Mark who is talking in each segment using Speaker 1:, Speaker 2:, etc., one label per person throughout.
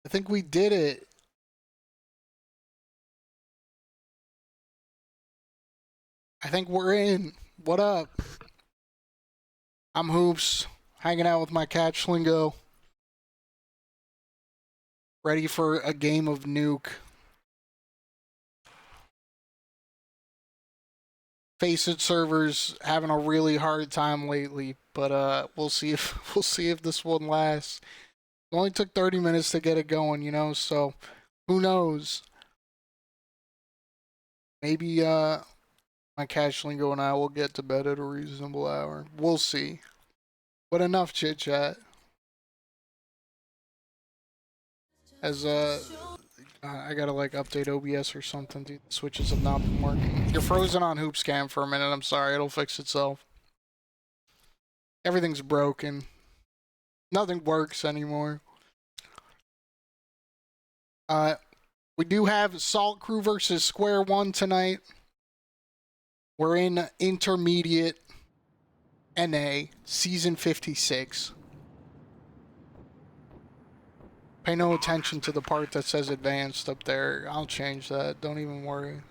Speaker 1: I think we did it. I think we're in. What up? I'm Hoops, hanging out with my cat Schlingo. Ready for a game of Nuke. Face It servers having a really hard time lately, but we'll see if this one lasts. It only took 30 minutes to get it going, you know, so who knows? Maybe my cat Schlingo and I will get to bed at a reasonable hour. We'll see. But enough chit chat. As I gotta like update OBS or something, dude. The switches have not been working. You're frozen on Hoop Scam for a minute. I'm sorry, it'll fix itself. Everything's broken. Nothing works anymore. We do have Saltcrew versus Square1 tonight. We're in Intermediate NA, Season 56. Pay no attention to the part that says advanced up there. I'll change that. Don't even worry. You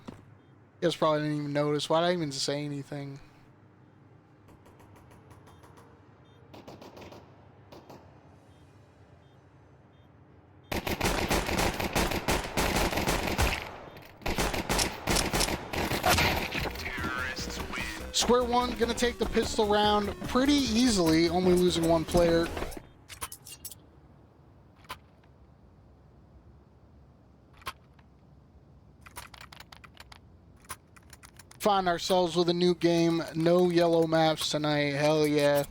Speaker 1: guys probably didn't even notice. Why'd I even say anything? Square1 gonna take the pistol round pretty easily, only losing one player. Find ourselves with a new game. No yellow maps tonight. Hell yeah.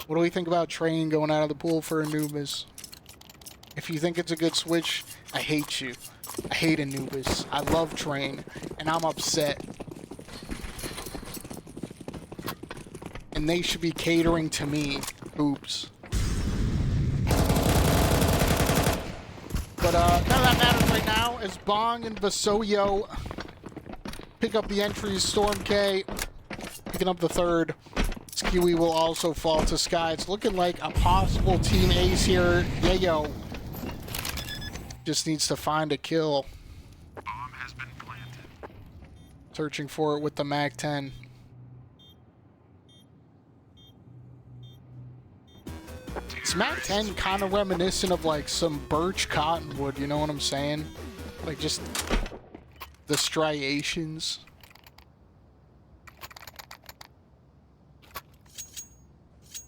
Speaker 1: What do we think about Train going out of the pool for Anubis? If you think it's a good switch, I hate you. I hate Anubis. I love Train, and I'm upset. And they should be catering to me. Oops. But none of that matters right now, as Bong and Vasoyo pick up the entries. Storm K picking up the third. Skewy will also fall to Sky. It's looking like a possible team ace here. Yayo just needs to find a kill.
Speaker 2: Bomb has been planted.
Speaker 1: Searching for it with the MAC-10. It's MAC-10 kind of reminiscent of like some birch cottonwood, you know what I'm saying? Like just the striations.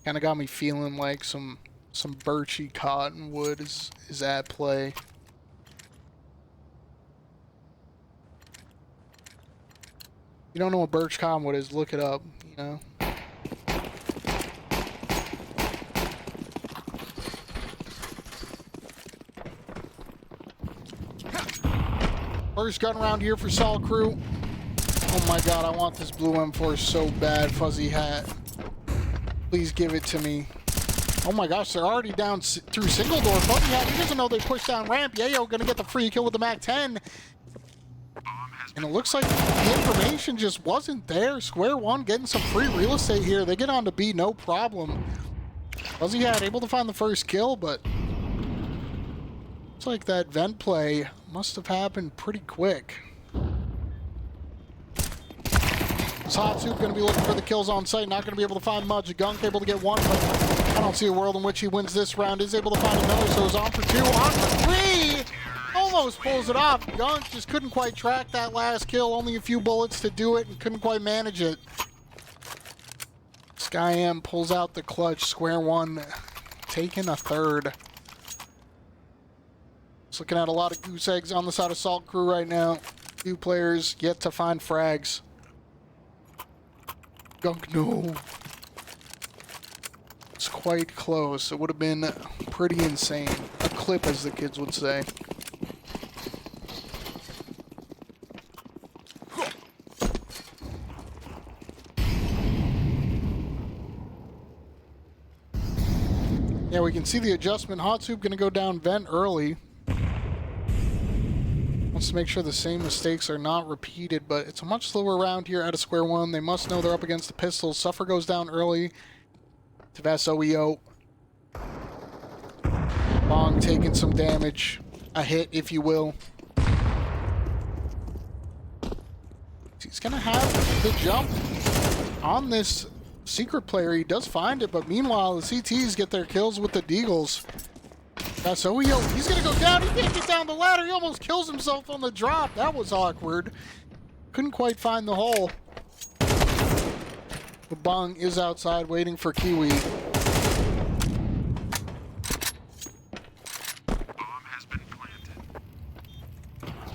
Speaker 1: Kind of got me feeling like some birchy cottonwood is at play. You don't know what birch cottonwood is, look it up, you know? First gun round here for Saltcrew. Oh my god, I want this blue M4 so bad, FuzzyHat. Please give it to me. Oh my gosh, they're already down through single door. FuzzyHat, he doesn't know they pushed down ramp. Yayo gonna get the free kill with the MAC-10. And it looks like the information just wasn't there. Square1 getting some free real estate here. They get on to B, no problem. FuzzyHat able to find the first kill, but looks like that vent play must have happened pretty quick. Satsu's going to be looking for the kills on site, not going to be able to find much. Gunk able to get one, but I don't see a world in which he wins this round. Is able to find another, so he's on for two, on for three! Almost pulls it off. Gunk just couldn't quite track that last kill, only a few bullets to do it, and couldn't quite manage it. ESEA-IM pulls out the clutch. Square1 taking a third. Just looking at a lot of goose eggs on the side of Saltcrew right now. Few players yet to find frags. Gunk, no. It's quite close. It would have been pretty insane. A clip, as the kids would say. Yeah, we can see the adjustment. Hot Soup gonna go down vent early. Wants to make sure the same mistakes are not repeated, but it's a much slower round here out of Square1. They must know they're up against the pistols. Suffer goes down early to Vasoyo. Bong taking some damage. A hit, if you will. He's gonna have the jump on this secret player. He does find it, but meanwhile, the CTs get their kills with the Deagles. That's OEO. He's gonna go down. He can't get down the ladder. He almost kills himself on the drop. That was awkward. Couldn't quite find the hole. The Bong is outside waiting for Kiwi.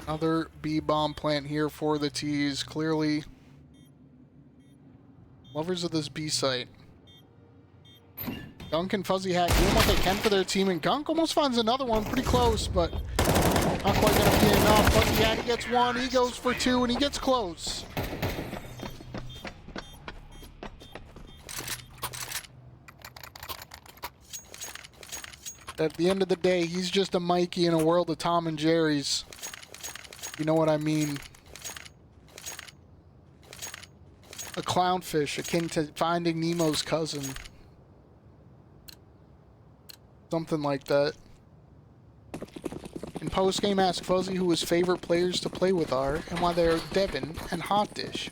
Speaker 1: Another B-bomb plant here for the T's. Clearly, lovers of this B site. Gunk and FuzzyHat doing what they can for their team, and Gunk almost finds another one. Pretty close, but not quite going to be enough. FuzzyHat, he gets one, he goes for two, and he gets close. At the end of the day, he's just a Mikey in a world of Tom and Jerry's. You know what I mean? A clownfish akin to Finding Nemo's cousin. Something like that. In postgame, ask Fuzzy who his favorite players to play with are and why they are Devin and Hot Dish.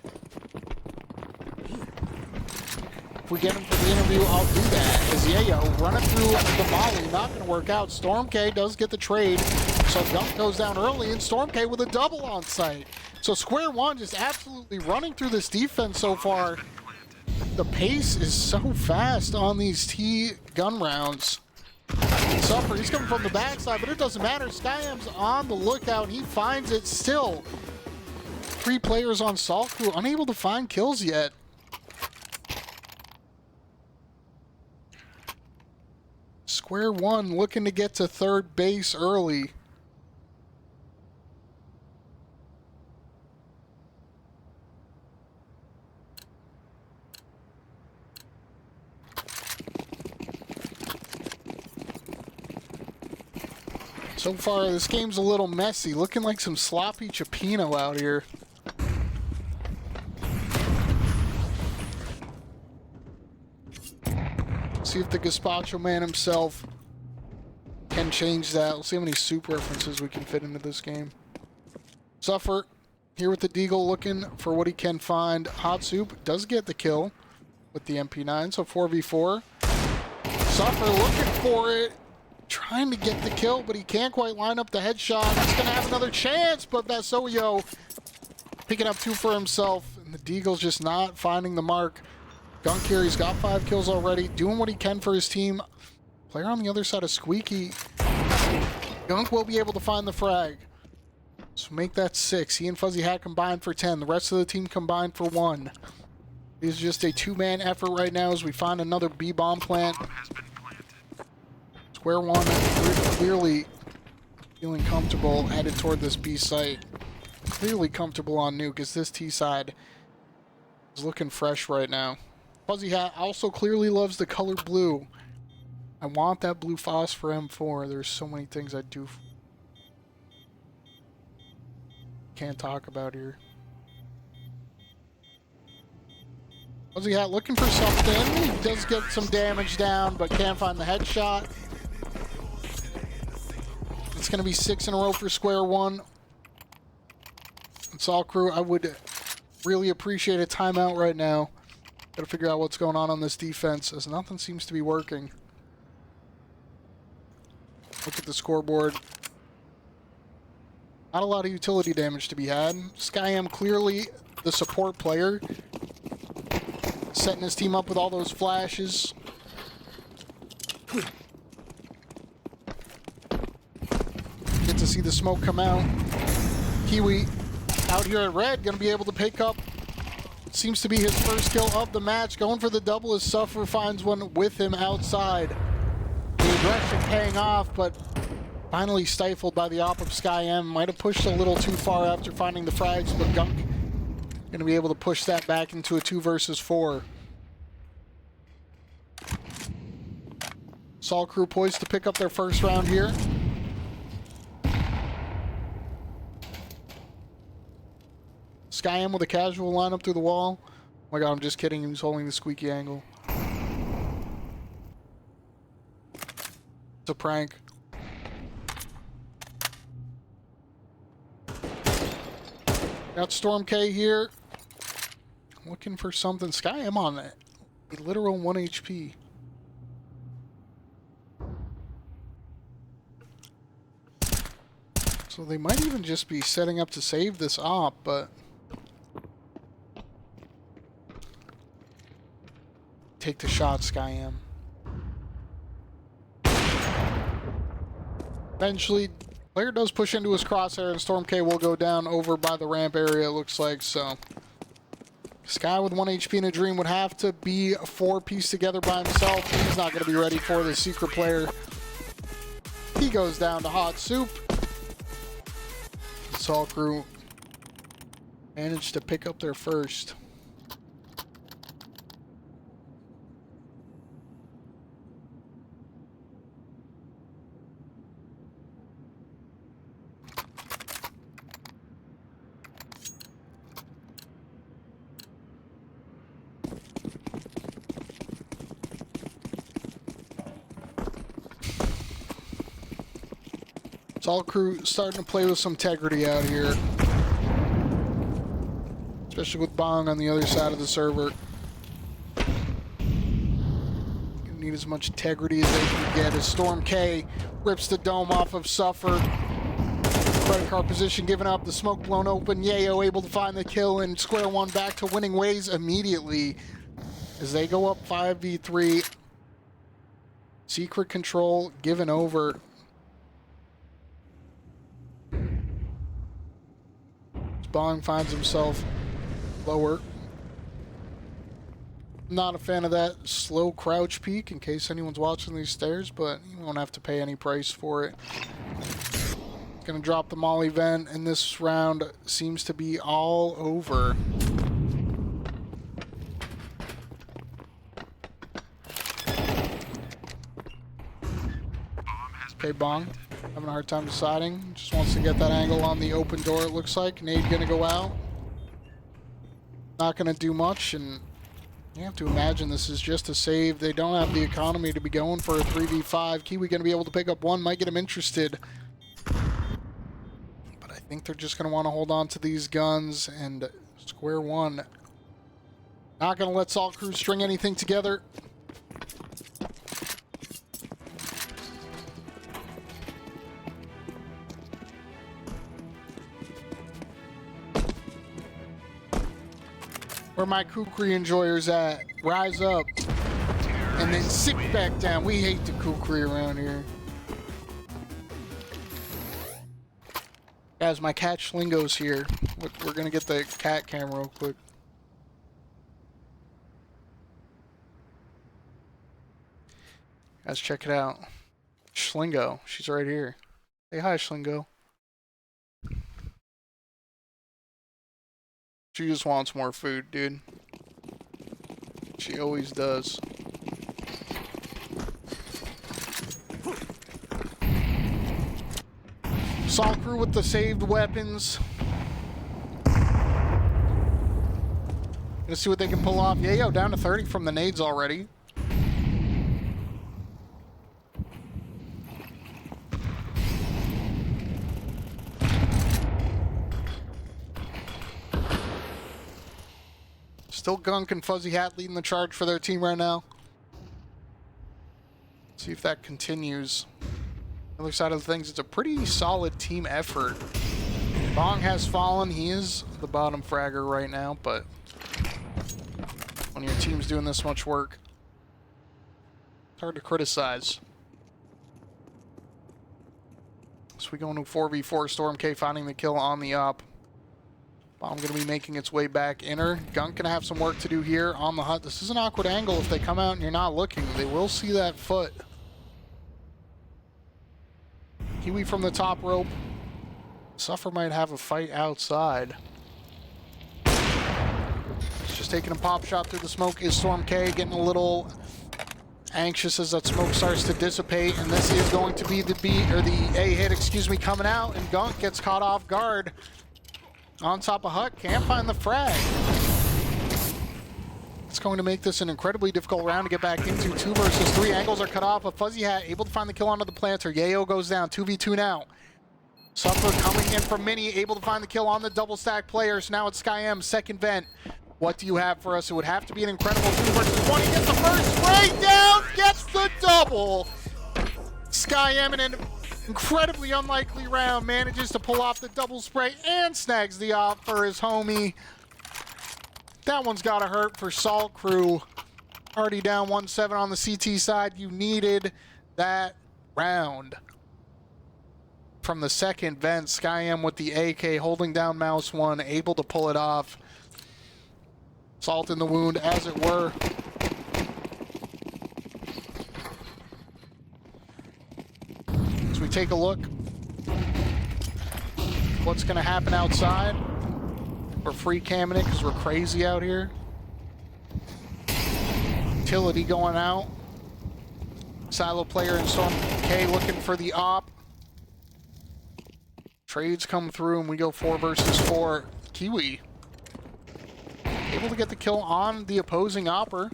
Speaker 1: If we get him for the interview, I'll do that. As Yayo running through the molly, not going to work out. Storm K does get the trade. So Gunk goes down early, and Storm K with a double on site. So Square1 just absolutely running through this defense so far. The pace is so fast on these T gun rounds. Suffer, he's coming from the backside, but it doesn't matter. SkyM's on the lookout. He finds it still. 3 players on Saltcrew, unable to find kills yet. Square1 looking to get to third base early. So far, this game's a little messy. Looking like some sloppy Chipino out here. See if the Gazpacho man himself can change that. We'll see how many soup references we can fit into this game. Suffer here with the Deagle looking for what he can find. Hot Soup does get the kill with the MP9, so 4v4. Suffer looking for it. Trying to get the kill, but he can't quite line up the headshot. He's going to have another chance, but Vasoyo picking up 2 for himself, and the Deagle's just not finding the mark. Gunk here, he's got 5 kills already, doing what he can for his team. Player on the other side of Squeaky. Gunk will be able to find the frag. So make that 6. He and FuzzyHat combined for 10. The rest of the team combined for 1. It is just a 2-man effort right now as we find another B-bomb plant. Square1 clearly feeling comfortable headed toward this B site. Clearly comfortable on Nuke as this T side is looking fresh right now. FuzzyHat also clearly loves the color blue. I want that blue phosphor M4. There's so many things I do can't talk about here. FuzzyHat looking for something. He does get some damage down, but can't find the headshot. It's going to be 6 in a row for Square1. And Saltcrew, I would really appreciate a timeout right now. Got to figure out what's going on this defense, as nothing seems to be working. Look at the scoreboard. Not a lot of utility damage to be had. SkyM clearly the support player. Setting his team up with all those flashes. Get to see the smoke come out. Kiwi out here at red, gonna be able to pick up, seems to be his first kill of the match. Going for the double as Suffer finds one with him outside. The aggression paying off, but finally stifled by the op of SkyM. Might have pushed a little too far after finding the frags, but Gunk gonna be able to push that back into a 2 versus 4. Saltcrew poised to pick up their first round here. SkyM with a casual lineup through the wall. Oh my god, I'm just kidding. He's holding the squeaky angle. It's a prank. Got Storm K here. Looking for something. ESEA-IM on it. A literal 1 HP. So they might even just be setting up to save this op, but... Take the shot, ESEA-IM. Eventually, player does push into his crosshair, and Storm K will go down over by the ramp area, it looks like, so... Sky with 1 HP in a dream would have to be a 4-piece together by himself. He's not going to be ready for the secret player. He goes down to hot soup. Saltcrew managed to pick up their first. Saltcrew starting to play with some integrity out here. Especially with Bong on the other side of the server. Gonna need as much integrity as they can get as Storm K rips the dome off of Suffer. Credit card position given up, the smoke blown open. Yayo able to find the kill, and Square1 back to winning ways immediately as they go up 5v3. Secret control given over. Bong finds himself lower. Not a fan of that slow crouch peek in case anyone's watching these stairs, but you won't have to pay any price for it. Gonna drop the molly vent, and this round seems to be all over. Okay, Bong. Having a hard time deciding. Just wants to get that angle on the open door, it looks like. Nade gonna go out. Not gonna do much, and you have to imagine this is just a save. They don't have the economy to be going for a 3v5. Kiwi gonna be able to pick up one, might get him interested. But I think they're just gonna want to hold on to these guns, and Square1 not gonna let Saltcrew string anything together. Where my kukri enjoyers at? Rise up. And then sit back down. We hate the kukri around here. Guys, my cat Schlingo's here. We're gonna get the cat camera real quick. Guys, check it out. Schlingo. She's right here. Say hi, Schlingo. She just wants more food, dude. She always does. Saltcrew with the saved weapons. Gonna see what they can pull off. Yayo down to 30 from the nades already. Still Gunk and FuzzyHat leading the charge for their team right now. See if that continues. The other side of things, it's a pretty solid team effort. Bong has fallen. He is the bottom fragger right now, but when your team's doing this much work, it's hard to criticize. So we go into 4v4. Storm K finding the kill on the op. Bomb going to be making its way back inner. Gunk going to have some work to do here on the hut. This is an awkward angle. If they come out and you're not looking, they will see that foot. Kiwi from the top rope. Suffer might have a fight outside. It's just taking a pop shot through the smoke is Storm K, getting a little anxious as that smoke starts to dissipate, and this is going to be the A hit, excuse me, coming out, and Gunk gets caught off guard. On top of hut, can't find the frag. It's going to make this an incredibly difficult round to get back into. 2 versus 3. Angles are cut off, but FuzzyHat able to find the kill onto the planter. Yayo goes down. 2v2 now. Suffer coming in from Mini, able to find the kill on the double stack players. Now it's SkyM, second vent. What do you have for us? It would have to be an incredible 2 versus 1. He gets the first spray down, gets the double. SkyM in an incredibly unlikely round manages to pull off the double spray and snags the op for his homie. That one's gotta hurt for Saltcrew. Already down 1-7 on the CT side. You needed that round. From the second vent, SkyM with the AK holding down mouse 1, able to pull it off. Salt in the wound, as it were. As we take a look, what's going to happen outside? We're free camming it because we're crazy out here. Utility going out. Silo player and Storm K looking for the op. Trades come through and we go 4 versus 4. Kiwi able to get the kill on the opposing opper.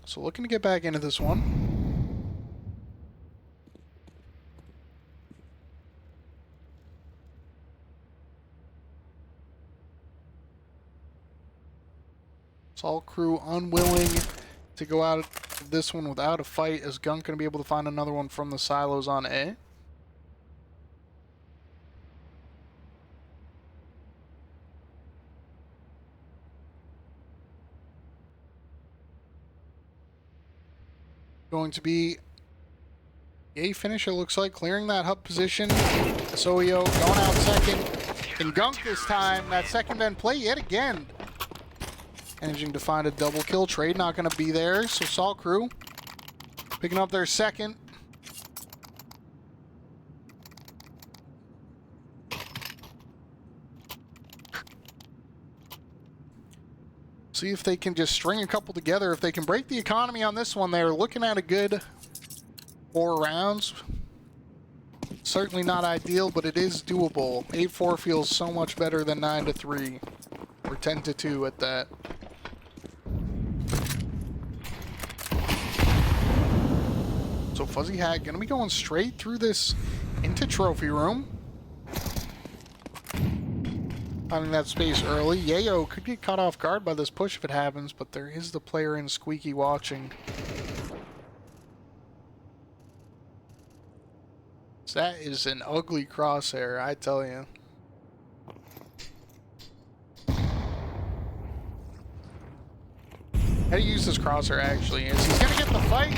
Speaker 1: So looking to get back into this one. Saltcrew unwilling to go out of this one without a fight. Is Gunk going to be able to find another one from the silos on A? Going to be a finish, it looks like, clearing that hub position. Soyo going out second. And Gunk this time, that second end play yet again. Managing to find a double kill. Trade not going to be there, so Saltcrew picking up their second. See if they can just string a couple together. If they can break the economy on this one, they're looking at a good 4 rounds. Certainly not ideal, but it is doable. 8-4 feels so much better than 9-3, or 10-2 at that. So FuzzyHat gonna be going straight through this into trophy room. Finding that space early. Yayo could get caught off guard by this push if it happens, but there is the player in Squeaky watching. That is an ugly crosshair, I tell you. How do you use this crosshair actually? Is he's gonna get the fight?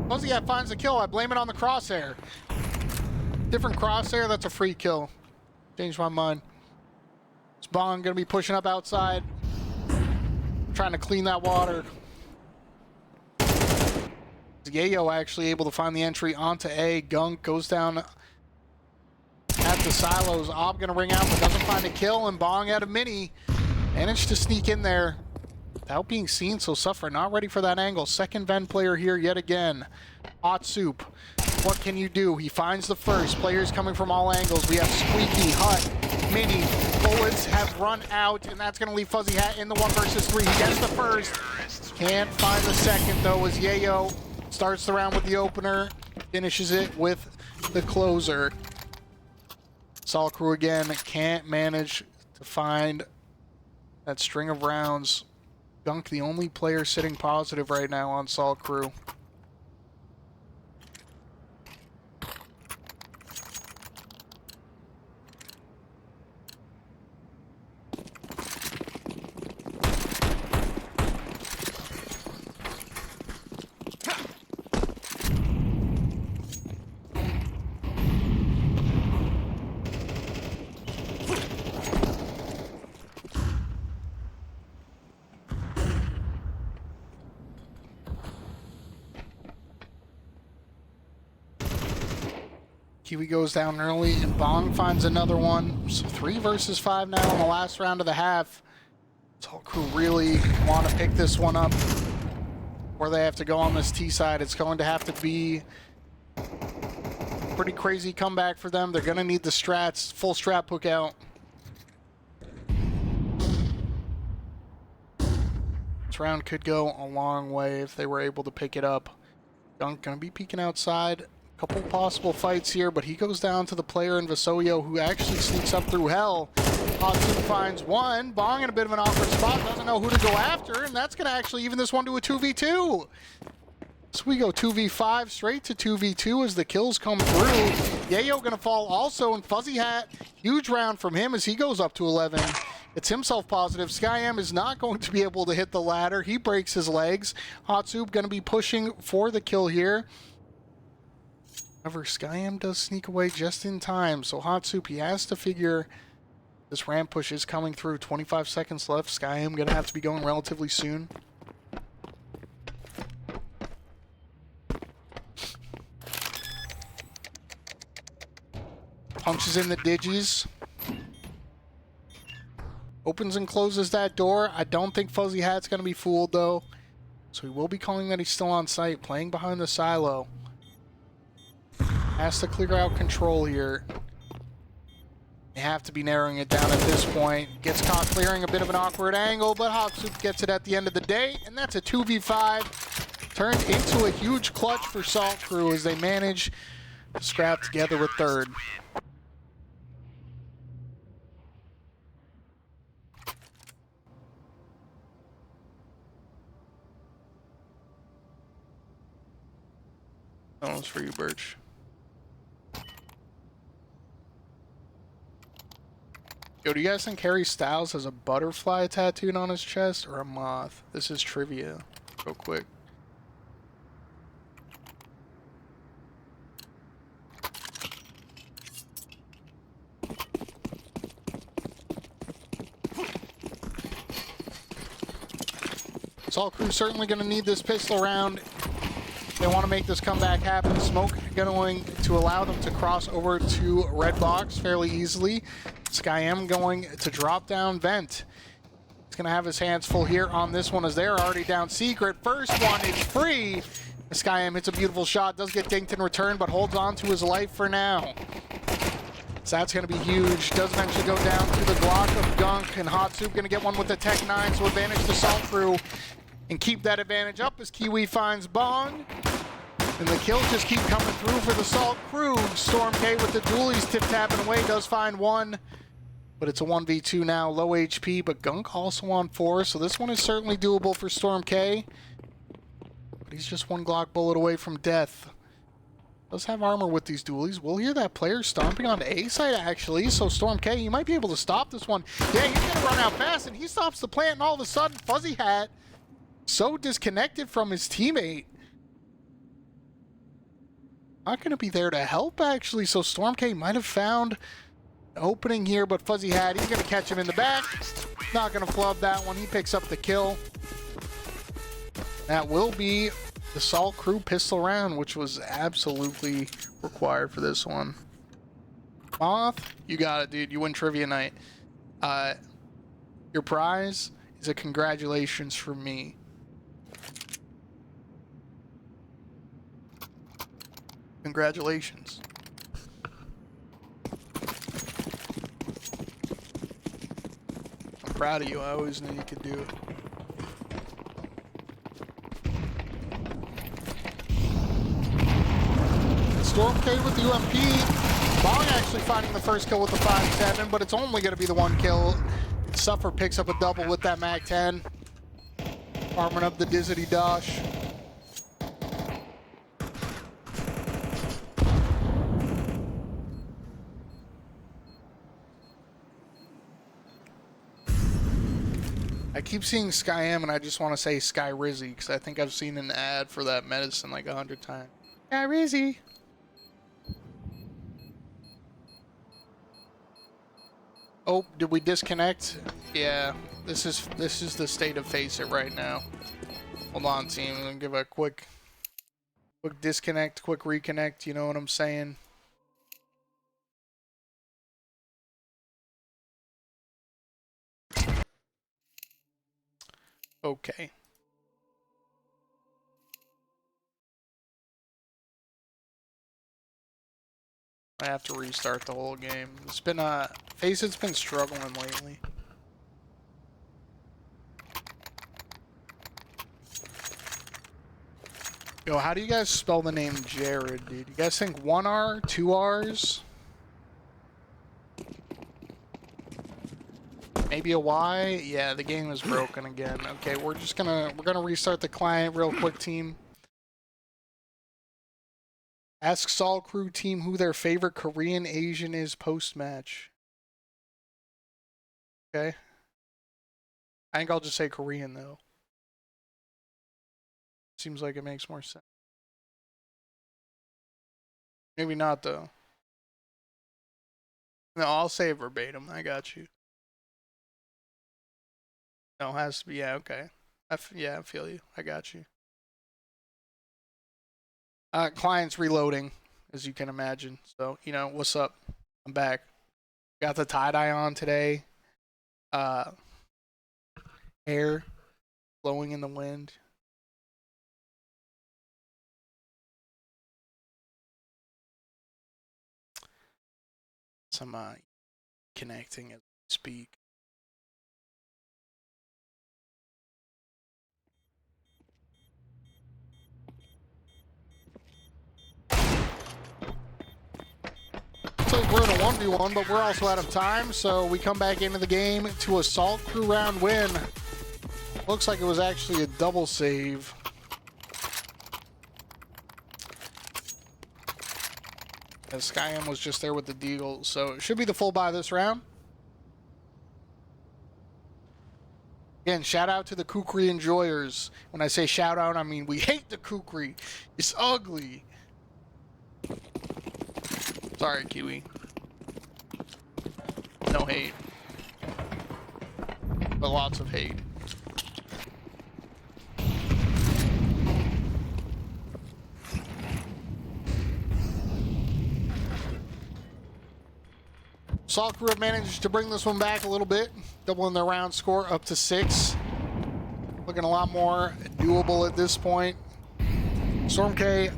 Speaker 1: FuzzyHat finds the kill. I blame it on the crosshair. Different crosshair, that's a free kill. Changed my mind. Spawn gonna be pushing up outside. Trying to clean that water. Yayo actually able to find the entry onto A. Gunk goes down at the silos. Ob gonna ring out but doesn't find a kill, and Bong out of Mini managed to sneak in there without being seen, so Suffer not ready for that angle. Second Ven player here yet again. Hot Soup, what can you do? He finds the first. Players coming from all angles. We have Squeaky, Hut, Mini. Bullets have run out, and that's going to leave FuzzyHat in the 1 versus 3. He gets the first. Can't find the second, though, as Yayo starts the round with the opener, finishes it with the closer. Saltcrew again can't manage to find that string of rounds. Gunk, the only player sitting positive right now on Saltcrew. Kiwi goes down early, and Bong finds another one. So 3 versus 5 now in the last round of the half. Saltcrew really want to pick this one up, or they have to go on this T side. It's going to have to be a pretty crazy comeback for them. They're going to need the strats, full strat hook out. defense round could go a long way if they were able to pick it up. Gunk gonna be peeking outside. Couple possible fights here, but he goes down to the player in Vasoyo who actually sneaks up through hell. Hotsup finds one. Bong in a bit of an awkward spot, doesn't know who to go after, and that's going to actually even this one to a 2v2. So we go 2v5 straight to 2v2 as the kills come through. Yayo going to fall also, and FuzzyHat, huge round from him as he goes up to 11. It's himself positive. SkyM is not going to be able to hit the ladder. He breaks his legs. Hotsup going to be pushing for the kill here. However, SkyM does sneak away just in time, so Hotsup, he has to figure this ramp push is coming through. 25 seconds left. SkyM gonna have to be going relatively soon. Punches in the digis. Opens and closes that door. I don't think FuzzyHat's gonna be fooled though, so he will be calling that he's still on site, playing behind the silo. Has to clear out control here. They have to be narrowing it down at this point. Gets caught clearing a bit of an awkward angle, but Hotsup gets it at the end of the day, and that's a 2v5. Turned into a huge clutch for Saltcrew as they manage to scrap together with third. That one's for you, Birch. Yo, do you guys think Harry Styles has a butterfly tattooed on his chest or a moth? This is trivia. Real quick. Saltcrew certainly going to need this pistol round. They want to make this comeback happen. Smoke going to allow them to cross over to red box fairly easily. SkyM going to drop down vent. He's going to have his hands full here on this one as they're already down secret. First one is free. SkyM hits a beautiful shot, does get dinked in return, but holds on to his life for now. So that's going to be huge. Does eventually go down to the Glock of Gunk, and Hotsup going to get one with the Tech 9, so advantage to Saltcrew. And keep that advantage up as Kiwi finds Bong. And the kills just keep coming through for the Saltcrew. Storm K with the dualies tip-tapping away, does find one. But it's a 1v2 now, low HP, but Gunk also on 4, so this one is certainly doable for Storm K. But he's just one Glock bullet away from death. Does have armor with these dualies. We'll hear that player stomping on A side, actually, so Storm K, you might be able to stop this one. Yeah, he's going to run out fast, and he stops the plant, and all of a sudden, FuzzyHat, so disconnected from his teammate. Not going to be there to help, actually, so Storm K might have found opening here, but FuzzyHat, he's going to catch him in the back. Not going to flub that one. He picks up the kill. That will be the Saltcrew pistol round, which was absolutely required for this one. Moth, you got it, dude. You win trivia night. Your prize is a congratulations from me. Congratulations. Proud of you. I always knew you could do it. Storm K with the UMP. Bong actually finding the first kill with the 5-7, but it's only going to be the one kill. Suffer picks up a double with that MAC-10. Arming up the Dizzity Dosh. I keep seeing SkyM and I just want to say Sky Rizzy because I think I've seen an ad for that medicine like 100 times. Sky Rizzy. Oh, did we disconnect? Yeah, this is the state of Face It right now. Hold on, team. I'm gonna give a quick disconnect, quick reconnect. You know what I'm saying? Okay. I have to restart the whole game. It's been Face It's been struggling lately. Yo, how do you guys spell the name Jared, dude? You guys think 1 R, 2 R's? Maybe a Y? Yeah, the game is broken again. Okay, we're gonna restart the client real quick, team. Ask Saltcrew team who their favorite Korean Asian is post-match. Okay. I think I'll just say Korean, though. Seems like it makes more sense. Maybe not, though. No, I'll say it verbatim. I got you. No, it has to be. Yeah, okay. Yeah, I feel you. I got you. Client's reloading, as you can imagine. So, you know, what's up? I'm back. Got the tie-dye on today. Hair blowing in the wind. Some connecting as we speak. So we're in a 1v1, but we're also out of time, so we come back into the game to a Saltcrew round win. Looks like it was actually a double save. As ESEA-IM was just there with the deagle, so it should be the full buy this round. Again, shout out to the kukri enjoyers. When I say shout out, I mean we hate the kukri. It's ugly. Sorry, Kiwi. No hate. But lots of hate. Saltcrew have managed to bring this one back a little bit, doubling their round score up to 6. Looking a lot more doable at this point. StormK,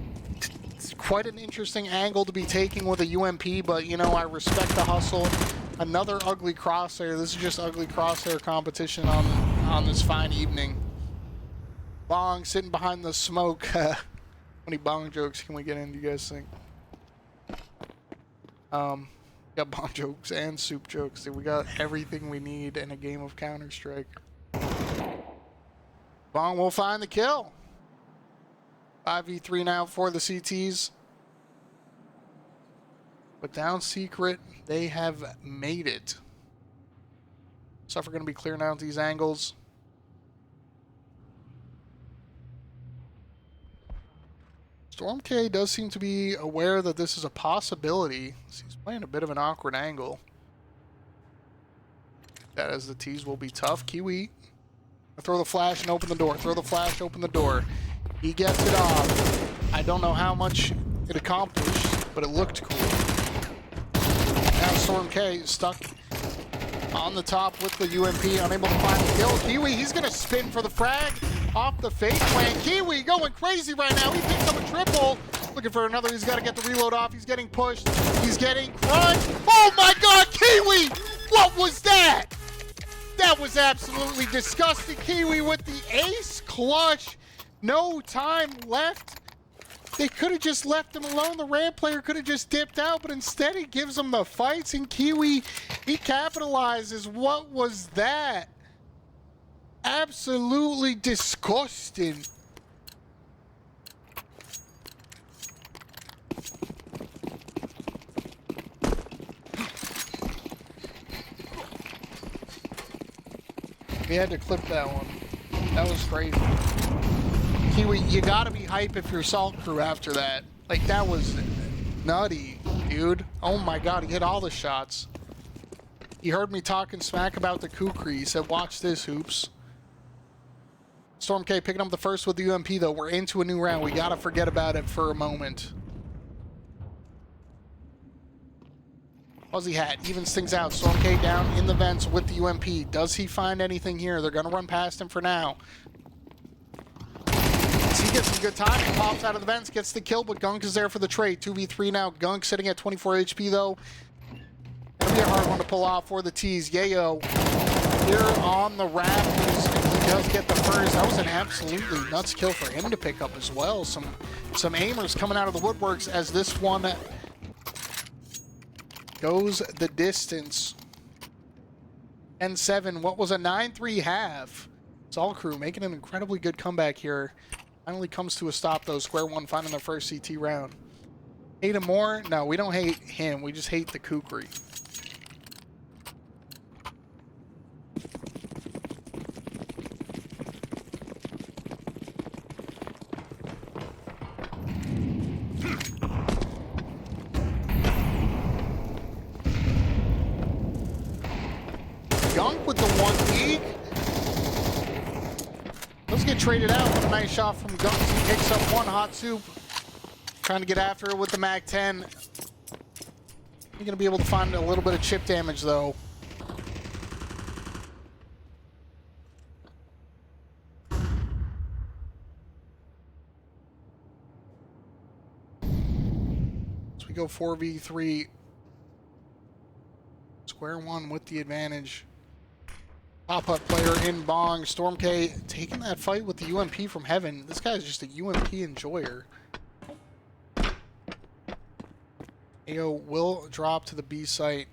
Speaker 1: quite an interesting angle to be taking with a UMP, but you know, I respect the hustle. Another ugly crosshair. This is just ugly crosshair competition on this fine evening. Bong sitting behind the smoke. How many bong jokes can we get in, do you guys think? Got bomb jokes and soup jokes. Dude, we got everything we need in a game of Counter-Strike. Bong will find the kill. 5v3 now for the CTs. But down secret, they have made it. Stuff are going to be clearing out these angles. StormK does seem to be aware that this is a possibility. He's playing a bit of an awkward angle. That as the tease will be tough. Kiwi, throw the flash and open the door. Throw the flash, open the door. He gets it off. I don't know how much it accomplished, but it looked cool. Now StormK is stuck on the top with the UMP, unable to find the kill. Kiwi, he's going to spin for the frag. Off the fake plan. Kiwi going crazy right now. He picks up a triple. Looking for another. He's got to get the reload off. He's getting pushed. He's getting crushed. Oh my God, Kiwi! What was that? That was absolutely disgusting. Kiwi with the ace clutch. No time left. They could have just left him alone. The ramp player could have just dipped out, but instead he gives him the fights, and Kiwi, he capitalizes. What was that? Absolutely disgusting. We had to clip that one. That was crazy. Kiwi, you gotta be hype if you're Saltcrew after that. Like, that was nutty, dude. Oh my God, he hit all the shots. He heard me talking smack about the kukri. He said, watch this, hoops. StormK picking up the first with the UMP, though. We're into a new round. We gotta forget about it for a moment. FuzzyHat evens things out. StormK down in the vents with the UMP. Does he find anything here? They're gonna run past him for now. He gets some good time. He pops out of the vents, gets the kill, but Gunk is there for the trade. 2v3 now. Gunk sitting at 24 HP, though. Gonna be a hard one to pull off for the tease. Yayo here on the raft. He does get the first. That was an absolutely nuts kill for him to pick up as well. Some aimers coming out of the woodworks as this one goes the distance. 10-7. What was a 9-3 half? Saltcrew making an incredibly good comeback here. Finally comes to a stop though. Square1 finding their first CT round. Hate him more? No, we don't hate him. We just hate the kookery. Gunk with the 1 peek. Let's get traded out with a nice shot from Gunk. He picks up one hot soup. Trying to get after it with the MAC-10. You're going to be able to find a little bit of chip damage, though. So we go 4v3. Square1 with the advantage. Pop-up player in Bong. Storm K taking that fight with the UMP from heaven. This guy is just a UMP enjoyer. AO will drop to the B site.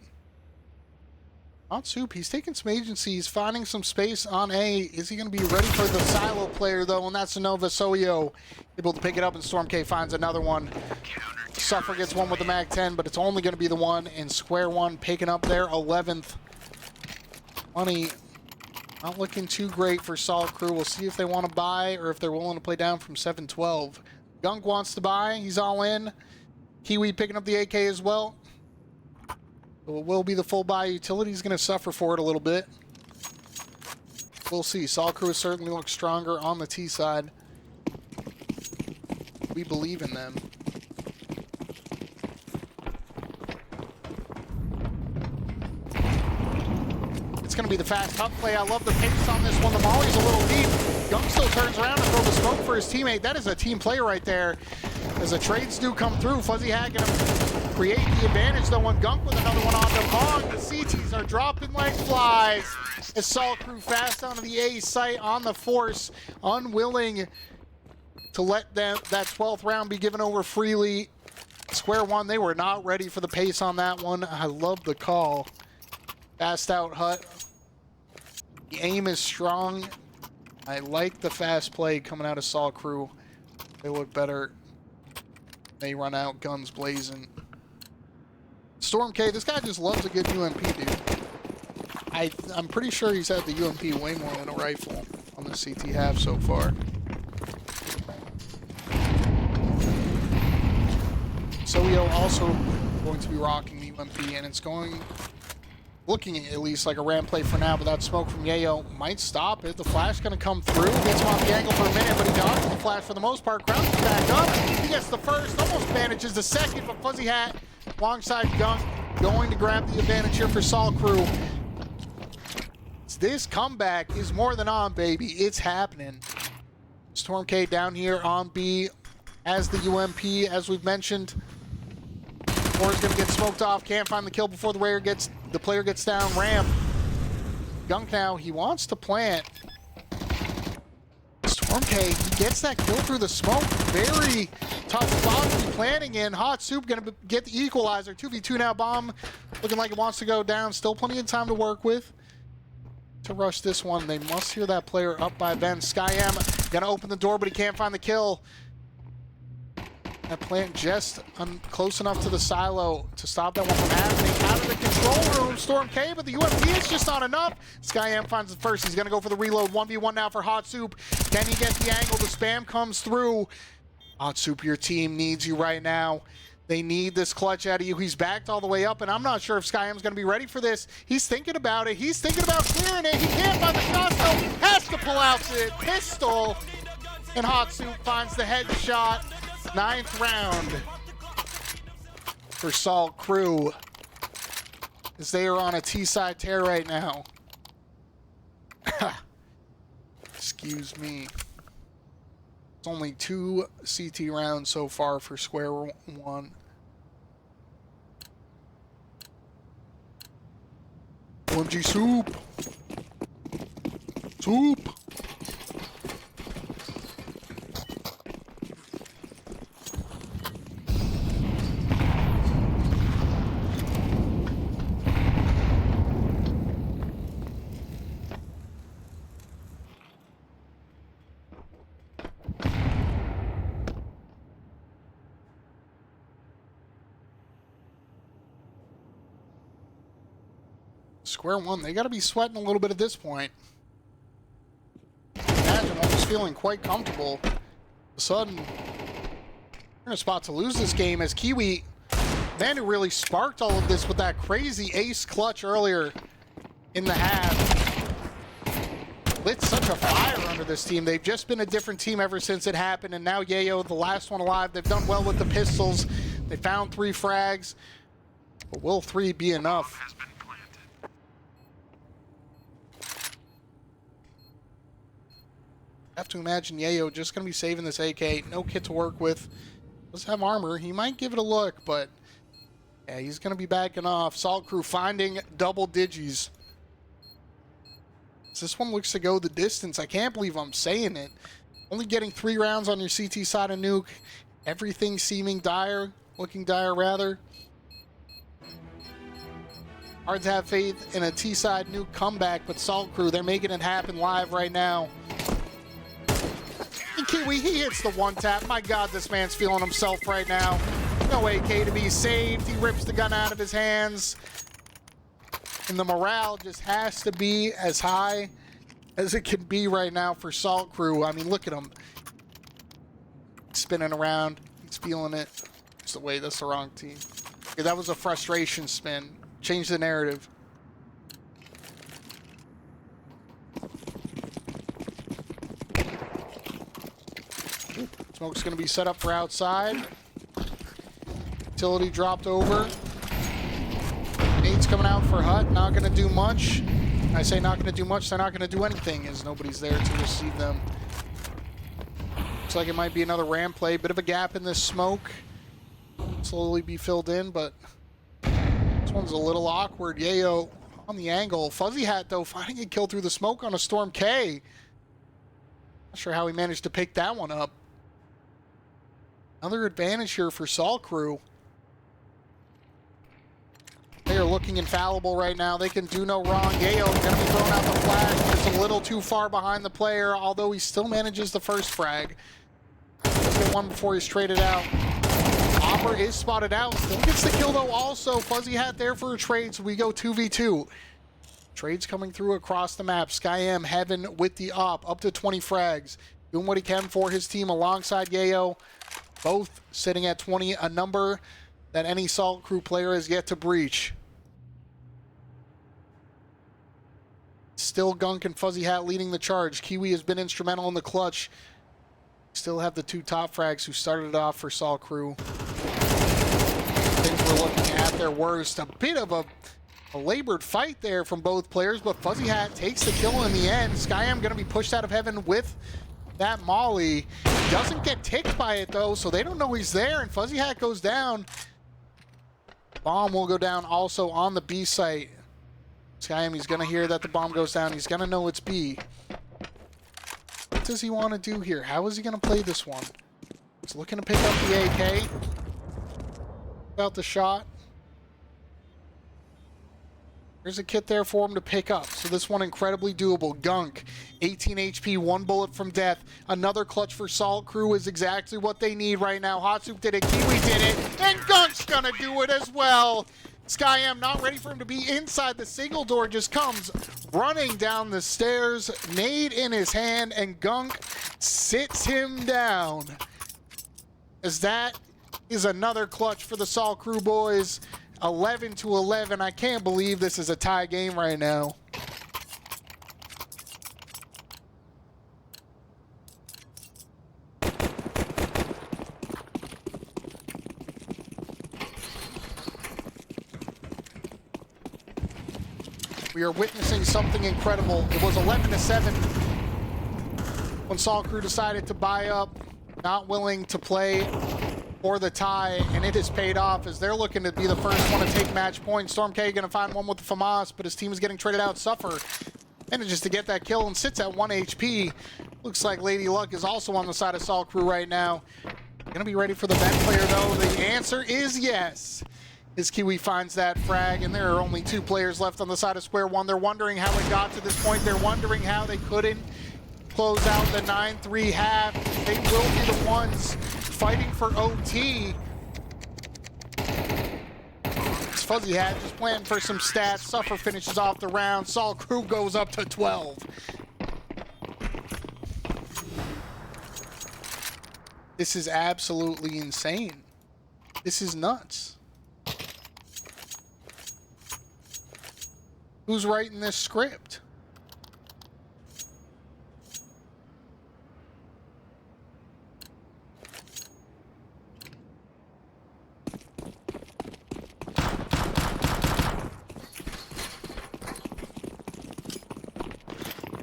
Speaker 1: Hot Soup, he's taking some agency. He's finding some space on A. Is he going to be ready for the silo player, though? And that's a Nova Soyo. Able to pick it up, and Storm K finds another one. Suffer gets one with the MAC-10, but it's only going to be the one. And Square1 picking up their 11th. Money not looking too great for Saltcrew. We'll see if they want to buy or if they're willing to play down from 7-12. Gunk wants to buy. He's all in. Kiwi picking up the AK as well. So it will be the full buy. Utility's going to suffer for it a little bit. We'll see. Saltcrew certainly looks stronger on the T side. We believe in them. It's going to be the fast up play. I love the pace on this one. The Molly's a little deep. Gunk still turns around and throws the smoke for his teammate. That is a team player right there. As the trades do come through, FuzzyHat going to create the advantage, though, when Gunk with another one on the Bong. The CTs are dropping like flies. As Saltcrew fast onto the A site on the force, unwilling to let that 12th round be given over freely. Square1, they were not ready for the pace on that one. I love the call. Fast out Hut. The aim is strong. I like the fast play coming out of Saltcrew. They look better. They run out guns blazing. Storm K, this guy just loves a good UMP, dude. I'm pretty sure he's had the UMP way more than a rifle on the CT half so far. Soyo also going to be rocking the UMP, and it's looking at least like a ramp play for now, but that smoke from Yayo might stop it. The flash going to come through. Gets him off the angle for a minute, but he dodges the flash for the most part. Grounds back up. He gets the first, almost manages the second, but FuzzyHat alongside Gunk going to grab the advantage here for Saltcrew. This comeback is more than on, baby. It's happening. Storm K down here on B as the UMP, as we've mentioned. Or is going to get smoked off. Can't find the kill before the player gets down ramp. Gunk now, he wants to plant. Storm K, he gets that kill through the smoke. Very tough spot to be planting in. Hot Soup going to get the equalizer. 2v2 now. Bomb looking like it wants to go down. Still plenty of time to work with to rush this one. They must hear that player up by Ben. SkyM going to open the door, but he can't find the kill. That plant just close enough to the silo to stop that one from happening. Out of the control room, Storm K, but the UMP is just not enough. SkyM finds the first. He's going to go for the reload. 1v1 now for Hot Soup. Can he get the angle? The spam comes through. Hot Soup, your team needs you right now. They need this clutch out of you. He's backed all the way up, and I'm not sure if SkyM's going to be ready for this. He's thinking about it. He's thinking about clearing it. He can't find the shot, though. Has to pull out the pistol. And Hot Soup finds the headshot. 9th round for Saltcrew, as they are on a T-side tear right now. Excuse me. It's only 2 CT rounds so far for Square1. OMG Soup! Soup! Square1, they got to be sweating a little bit at this point. Imagine almost feeling quite comfortable. All of a sudden, they're in a spot to lose this game as Kiwi, man, who really sparked all of this with that crazy ace clutch earlier in the half. Lit such a fire under this team. They've just been a different team ever since it happened, and now Yayo, the last one alive. They've done well with the pistols. They found 3 frags, but will 3 be enough?
Speaker 2: Has been planted.
Speaker 1: I have to imagine Yayo just going to be saving this AK. No kit to work with. Does have armor. He might give it a look, but yeah, he's going to be backing off. Saltcrew finding double digis. This one looks to go the distance. I can't believe I'm saying it. Only getting 3 rounds on your CT side of Nuke. Everything seeming dire. Looking dire, rather. Hard to have faith in a T-side Nuke comeback, but Saltcrew, they're making it happen live right now. And Kiwi, he hits the one tap. My God, this man's feeling himself right now. No AK to be saved. He rips the gun out of his hands. And the morale just has to be as high as it can be right now for Saltcrew. I mean, look at him. Spinning around. He's feeling it. Just wait, that's the wrong team. Okay, that was a frustration spin. Change the narrative. Smoke's going to be set up for outside. Utility dropped over. Nade's coming out for Hut. Not going to do much. I say not going to do much, they're not going to do anything as nobody's there to receive them. Looks like it might be another ram play. Bit of a gap in this smoke. Slowly be filled in, but this one's a little awkward. Yayo on the angle. FuzzyHat, though, finding a kill through the smoke on a Storm K. Not sure how he managed to pick that one up. Another advantage here for Saltcrew. They are looking infallible right now. They can do no wrong. Yayo going to be throwing out the flag. Just a little too far behind the player, although he still manages the first frag. Let's get one before he's traded out. Opera is spotted out. Still gets the kill, though, also. FuzzyHat there for a trade, so we go 2v2. Trades coming through across the map. SkyM, Heaven with the op. Up to 20 frags. Doing what he can for his team alongside Yayo. Both sitting at 20, a number that any Saltcrew player has yet to breach. Still Gunk and FuzzyHat leading the charge. Kiwi has been instrumental in the clutch. Still have the 2 top frags who started it off for Saltcrew. Things we're looking at their worst. A bit of a labored fight there from both players, but FuzzyHat takes the kill in the end. SkyM going to be pushed out of Heaven with that molly. Doesn't get ticked by it, though, so they don't know he's there, and FuzzyHat goes down. Bomb will go down also on the B site. SkyM, he's going to hear that the bomb goes down. He's going to know it's B. What does he want to do here? How is he going to play this one? He's looking to pick up the AK. About the shot. There's a kit there for him to pick up. So this one incredibly doable. Gunk, 18 HP, 1 bullet from death. Another clutch for Saltcrew is exactly what they need right now. Hot Soup did it, Kiwi did it, and Gunk's gonna do it as well. SkyM not ready for him to be inside the single door, just comes running down the stairs, nade in his hand, and Gunk sits him down. As that is another clutch for the Saltcrew boys. 11-11. I can't believe this is a tie game right now. We are witnessing something incredible. It was 11-7 when Saltcrew decided to buy up, not willing to play for the tie, and it has paid off as they're looking to be the first one to take match points. Storm K gonna find one with the FAMAS, but his team is getting traded out. Suffer manages to get that kill and sits at 1 HP. Looks like Lady Luck is also on the side of Saltcrew right now. Gonna be ready for the vent player, though. The answer is yes. As Kiwi finds that frag, and there are only 2 players left on the side of Square1. They're wondering how it got to this point. They're wondering how they couldn't close out the 9-3 half. They will be the ones fighting for OT. As first. FuzzyHat just planting for some stats. Suffer finishes off the round. Saltcrew goes up to 12. This is absolutely insane. This is nuts. Who's writing this script?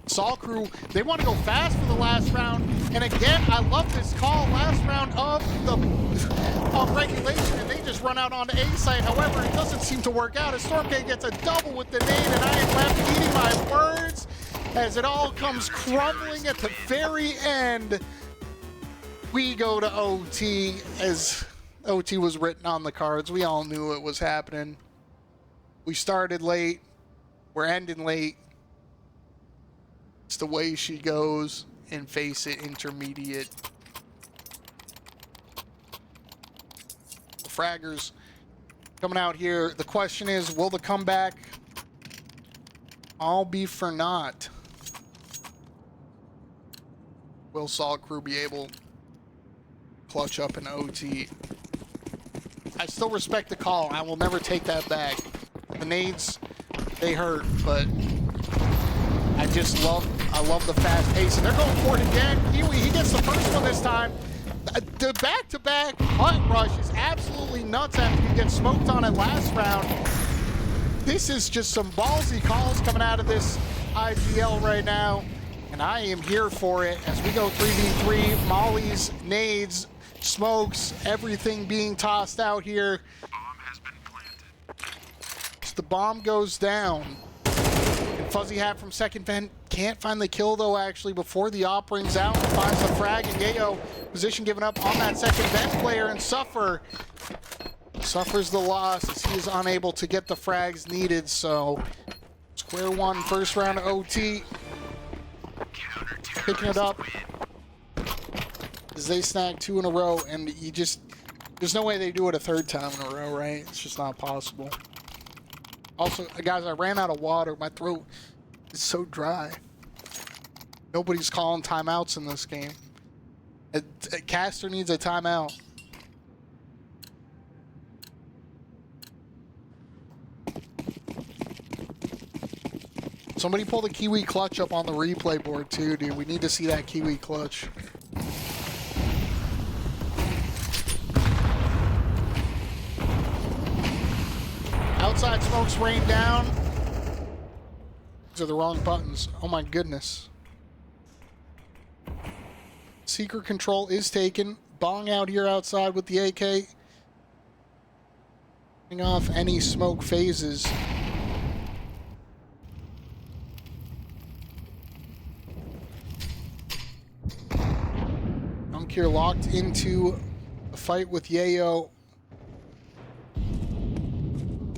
Speaker 1: Saltcrew, they want to go fast for the last round. And again, I love this call. Last round of regulation, and they just run out onto A site. However, it doesn't seem to work out as Stormgate gets a double with the nade, and I am left eating my words as it all comes crumbling at the very end. We go to OT, as OT was written on the cards. We all knew it was happening. We started late. We're ending late. It's the way she goes, and face it, intermediate. The fraggers coming out here. The question is, will the comeback all be for naught? Will Saltcrew be able to clutch up an OT? I still respect the call. I will never take that back. The nades, they hurt, but I love the fast pace, and they're going for it again. He gets the first one this time. The back-to-back hut rush is absolutely nuts after he gets smoked on it last round. This is just some ballsy calls coming out of this IGL right now, and I am here for it as we go 3v3. Mollies, nades, smokes, everything being tossed out here.
Speaker 2: Bomb has been planted.
Speaker 1: As the bomb goes down. FuzzyHat from second vent can't find the kill though, actually, before the op rings out and finds the frag, and Yayo position given up on that second vent player, and Suffer suffers the loss as he is unable to get the frags needed. So Square1 first round of OT picking it up as they snag 2 in a row, and there's no way they do it a third time in a row, right? It's just not possible. Also, guys, I ran out of water. My throat is so dry. Nobody's calling timeouts in this game. Caster needs a timeout. Somebody pull the Kiwi clutch up on the replay board too, dude. We need to see that Kiwi clutch. Outside smokes rain down. These are the wrong buttons. Oh my goodness. Secret control is taken. Bong out here outside with the AK. Turning off any smoke phases. Dunk here locked into a fight with Yayo.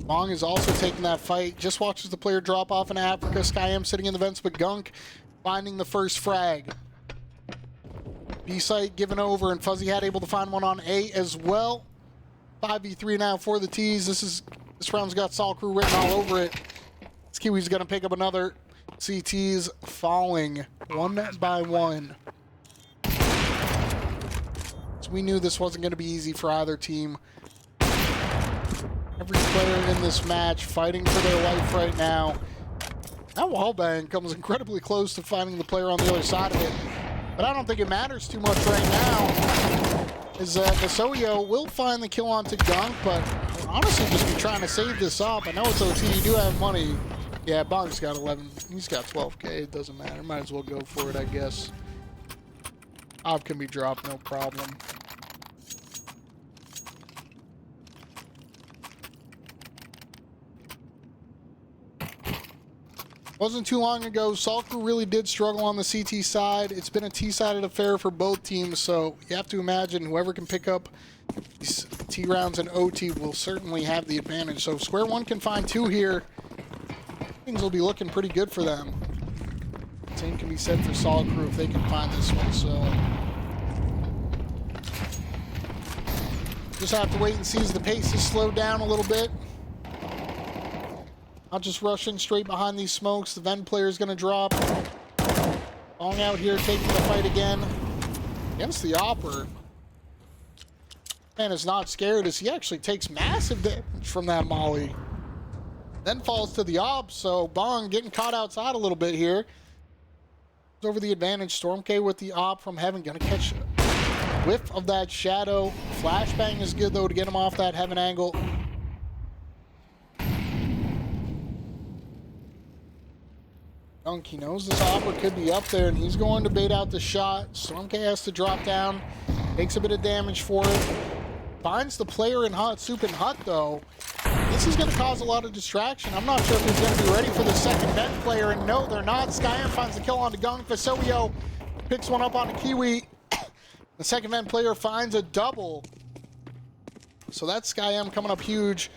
Speaker 1: Bong is also taking that fight. Just watches the player drop off in Africa. ESEA-IM sitting in the vents, but Gunk finding the first frag. B-site given over, and FuzzyHat able to find one on A as well. 5v3 now for the T's. This round's got Saltcrew written all over it. This Kiwi's gonna pick up another. CT's falling one by one. So we knew this wasn't gonna be easy for either team. Every player in this match fighting for their life right now. That wallbang comes incredibly close to finding the player on the other side of it. But I don't think it matters too much right now. Is that the Soyo will find the kill onto Gunk, but honestly just be trying to save this up. I know it's OT, you do have money. Yeah, Bong's got 11. He's got 12K. It doesn't matter. Might as well go for it, I guess. Op can be dropped, no problem. Wasn't too long ago, Saltcrew really did struggle on the CT side. It's been a T-sided affair for both teams, so you have to imagine whoever can pick up these T rounds and OT will certainly have the advantage. So if Square1 can find 2 here, things will be looking pretty good for them. Same can be said for Saltcrew if they can find this one, so just have to wait and see as the pace is slowed down a little bit. Not just rushing straight behind these smokes. The Ven player is going to drop. Long out here, taking the fight again against the Opper. Man is not scared as he actually takes massive damage from that molly. Then falls to the Op, so Bong getting caught outside a little bit here. Over the advantage. Storm K with the Op from Heaven, gonna catch a whiff of that shadow. Flashbang is good though to get him off that Heaven angle. Dunk, he knows this Opper could be up there and he's going to bait out the shot. Storm K has to drop down, takes a bit of damage for it. Finds the player in Hut, Soup and Hut though. This is going to cause a lot of distraction. I'm not sure if he's going to be ready for the second Ven player, and no, they're not. SeaI-IM finds the kill on the Gunk. FuzzyHat picks one up on the Kiwi. The second Ven player finds a double. So that's SeaI-IM coming up huge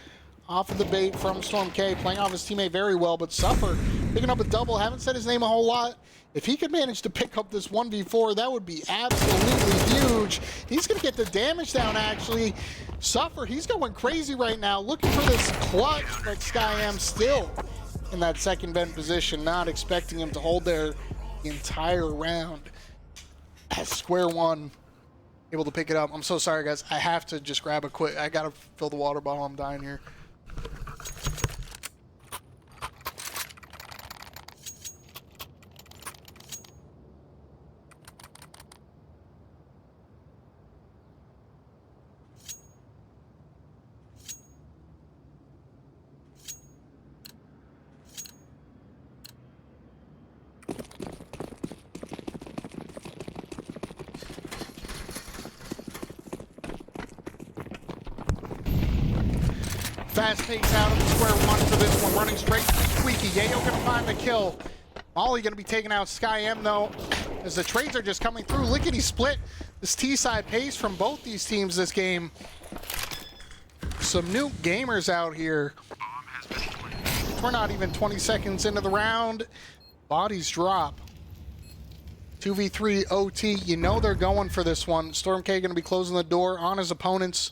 Speaker 1: off of the bait from Storm K, playing off his teammate very well, but Suffer picking up a double. Haven't said his name a whole lot. If he could manage to pick up this 1v4, that would be absolutely huge. He's going to get the damage down, actually. Suffer, he's going crazy right now, looking for this clutch, but SeaI-IM still in that second Ven position, not expecting him to hold there the entire round. As Square1 able to pick it up. I'm so sorry, guys. I have to just grab a quick... I got to fill the water bottle. I'm dying here. Fast pace out of the Square1 for this one, running straight to Squeaky. Yayo gonna find the kill. Molly gonna be taking out SeaI-IM though, as the trades are just coming through. Lickety split. This T-side pace from both these teams this game. Some Nuke gamers out here. We're not even 20 seconds into the round. Bodies drop. 2v3 OT. You know they're going for this one. Storm K gonna be closing the door on his opponents.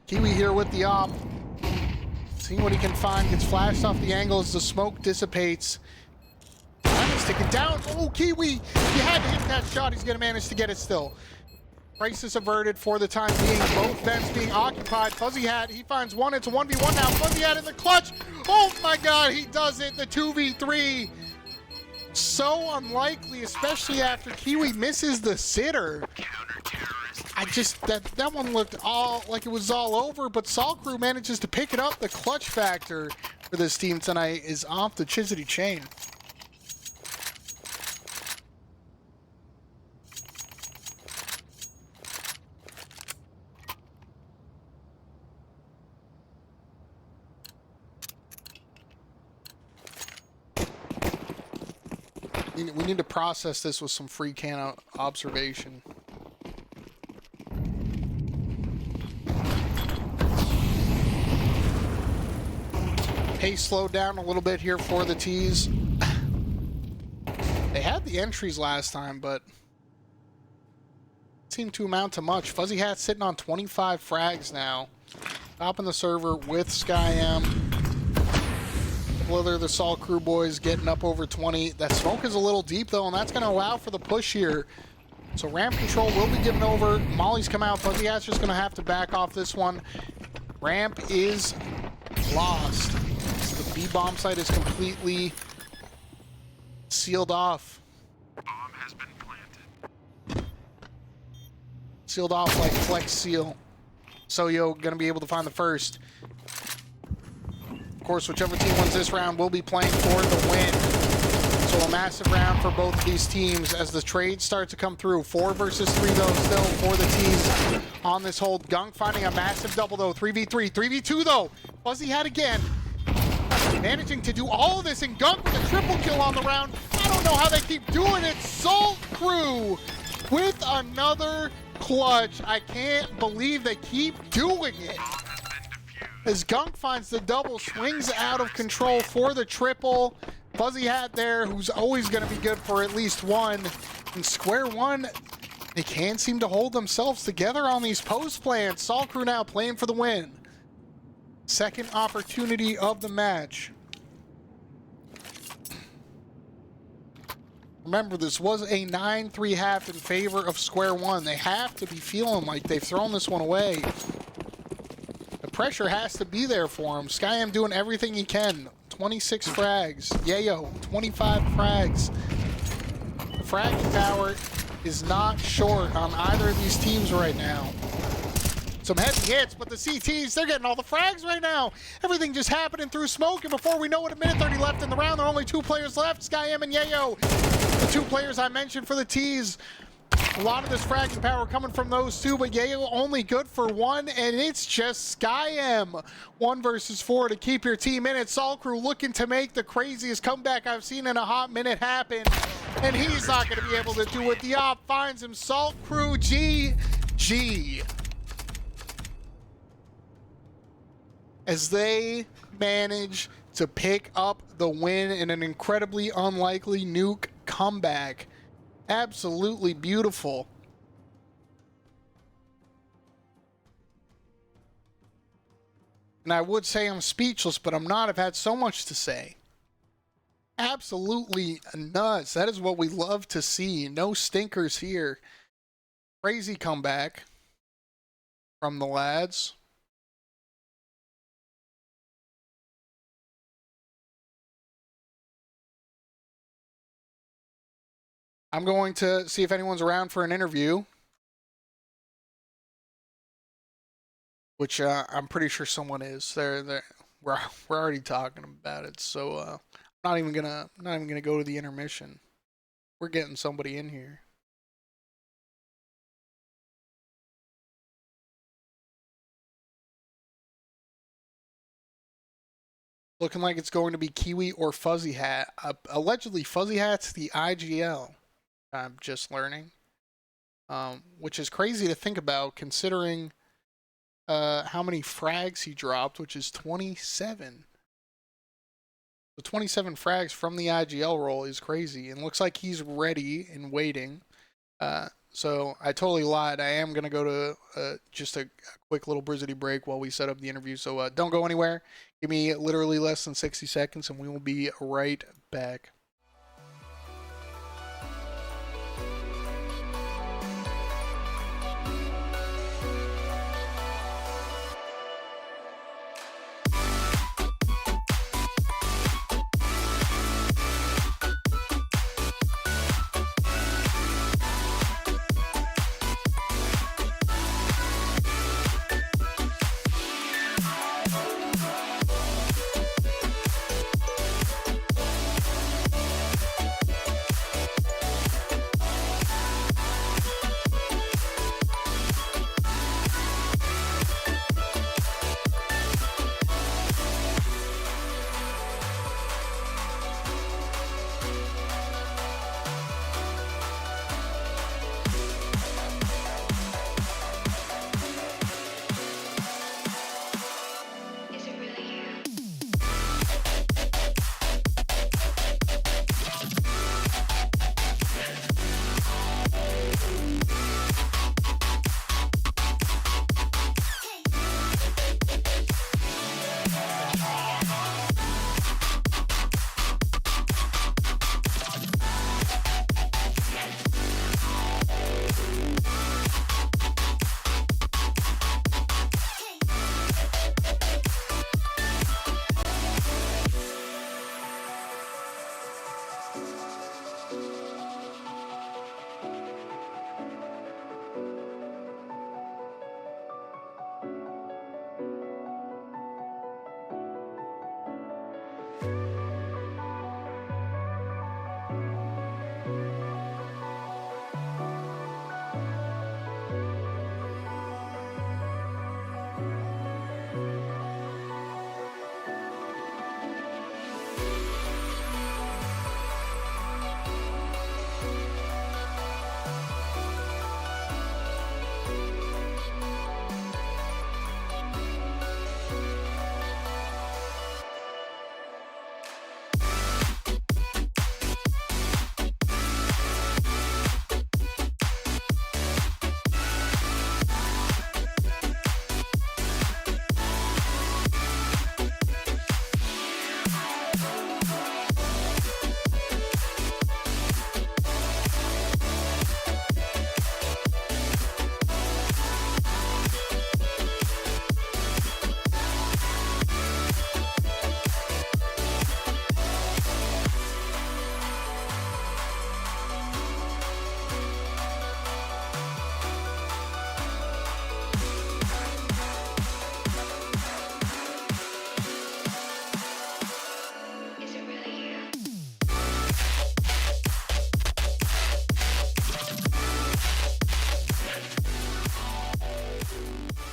Speaker 1: Kiwi here with the Op. Seeing what he can find, gets flashed off the angle as the smoke dissipates. Trying to stick it down. Oh, Kiwi! He had to hit that shot. He's going to manage to get it still. Crisis averted for the time being. Both Vents being occupied. FuzzyHat, he finds one. It's a 1v1 now. FuzzyHat in the clutch. Oh my god, he does it. The 2v3. So unlikely, especially after Kiwi misses the sitter. I just, that one looked all like it was all over, but Saltcrew manages to pick it up. The clutch factor for this team tonight is off the Chisity chain. We need to process this with some free can observation. Pace slowed down a little bit here for the T's. They had the entries last time, but it seemed to amount to much. FuzzyHat sitting on 25 frags now. Topping the server with SeaI-IM. The Saltcrew boys getting up over 20. That smoke is a little deep though, and that's going to allow for the push here. So ramp control will be given over. Molly's come out. FuzzyHat's just going to have to back off this one. Ramp is lost. The B-bomb site is completely sealed off.
Speaker 2: Bomb has been planted.
Speaker 1: Sealed off like Flex Seal. So yo gonna be able to find the first. Of course, whichever team wins this round will be playing for the win. So a massive round for both of these teams as the trades start to come through. 4 versus 3 though still for the T's on this hold. Gunk finding a massive double though. 3v3, 3v2 though. FuzzyHat again. Managing to do all of this, and Gunk with a triple kill on the round. I don't know how they keep doing it. Saltcrew with another clutch. I can't believe they keep doing it. As Gunk finds the double, swings out of control for the triple. FuzzyHat there, who's always going to be good for at least one. And Square1, they can't seem to hold themselves together on these post plants. Saltcrew now playing for the win. Second opportunity of the match. Remember, this was a 9-3 half in favor of Square1. They have to be feeling like they've thrown this one away. The pressure has to be there for him. ESEA-IM doing everything he can. 26 frags. Yayo, 25 frags. The fragging power is not short on either of these teams right now. Some heavy hits, but the CTs, they're getting all the frags right now. Everything just happening through smoke, and before we know it, a minute 30 left in the round. There are only 2 players left, ESEA-IM and Yayo. The 2 players I mentioned for the T's. A lot of this fragging power coming from those 2, but Yayo only good for 1, and it's just ESEA-IM. 1 versus 4 to keep your team in it. Saltcrew looking to make the craziest comeback I've seen in a hot minute happen, and he's not going to be able to do it. The op finds him. Saltcrew, GG. As they manage to pick up the win in an incredibly unlikely Nuke comeback. Absolutely beautiful. And I would say I'm speechless, but I'm not. I've had so much to say. Absolutely nuts. That is what we love to see. No stinkers here. Crazy comeback from the lads. I'm going to see if anyone's around for an interview, which I'm pretty sure someone is. We're already talking about it, so I'm not even gonna go to the intermission. We're getting somebody in here. Looking like it's going to be Kiwi or FuzzyHat. Allegedly, FuzzyHat's the IGL. I'm just learning, which is crazy to think about considering how many frags he dropped, which is 27. The 27 frags from the IGL role is crazy, and looks like he's ready and waiting. So I totally lied. I am going to go to just a quick little Brizzity break while we set up the interview. So don't go anywhere. Give me literally less than 60 seconds, and we will be right back.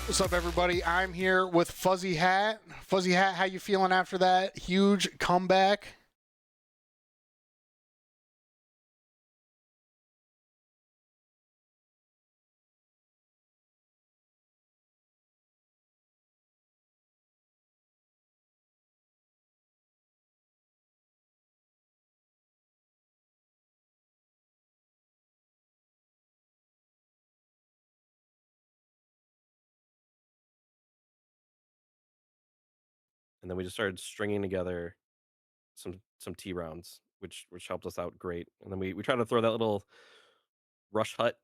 Speaker 1: What's up, everybody? I'm here with FuzzyHat. FuzzyHat, how you feeling after that huge comeback?
Speaker 3: And then we just started stringing together some T rounds, which helped us out great. And then we tried to throw that little rush hut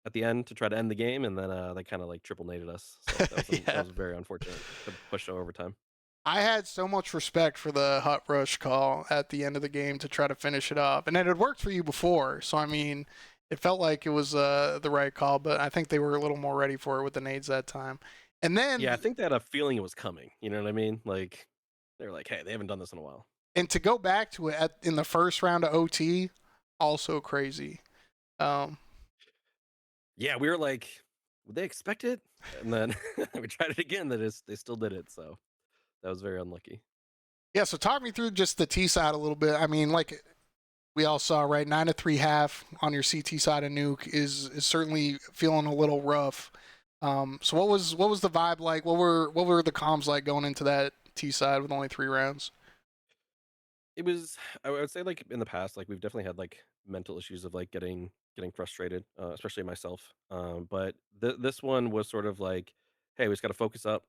Speaker 3: at the end to try to end the game, and then they kind of like triple naded us. So that
Speaker 1: Yeah.
Speaker 3: was very unfortunate to push to overtime.
Speaker 1: I had so much respect for the hut rush call at the end of the game to try to finish it up. And it had worked for you before. So, I mean, it felt like it was the right call, but I think they were a little more ready for it with the nades that time. And then,
Speaker 3: Yeah, I think they had a feeling it was coming. You know what I mean? Like they were like, hey, they haven't done this in a while.
Speaker 1: and to go back to it in the first round of OT, also crazy.
Speaker 3: Yeah, we were like, would they expect it? And then we tried it again. They still did it. So that was very unlucky.
Speaker 1: Yeah, so talk me through just the T side a little bit. I mean, like we all saw, right? 9-3 half on your CT side of Nuke is certainly feeling a little rough. So what was the vibe like? What were the comms like going into that T side with only 3 rounds?
Speaker 3: It was, I would say, like in the past, like we've definitely had like mental issues of like getting frustrated, especially myself. But this one was sort of like, hey, we just got to focus up,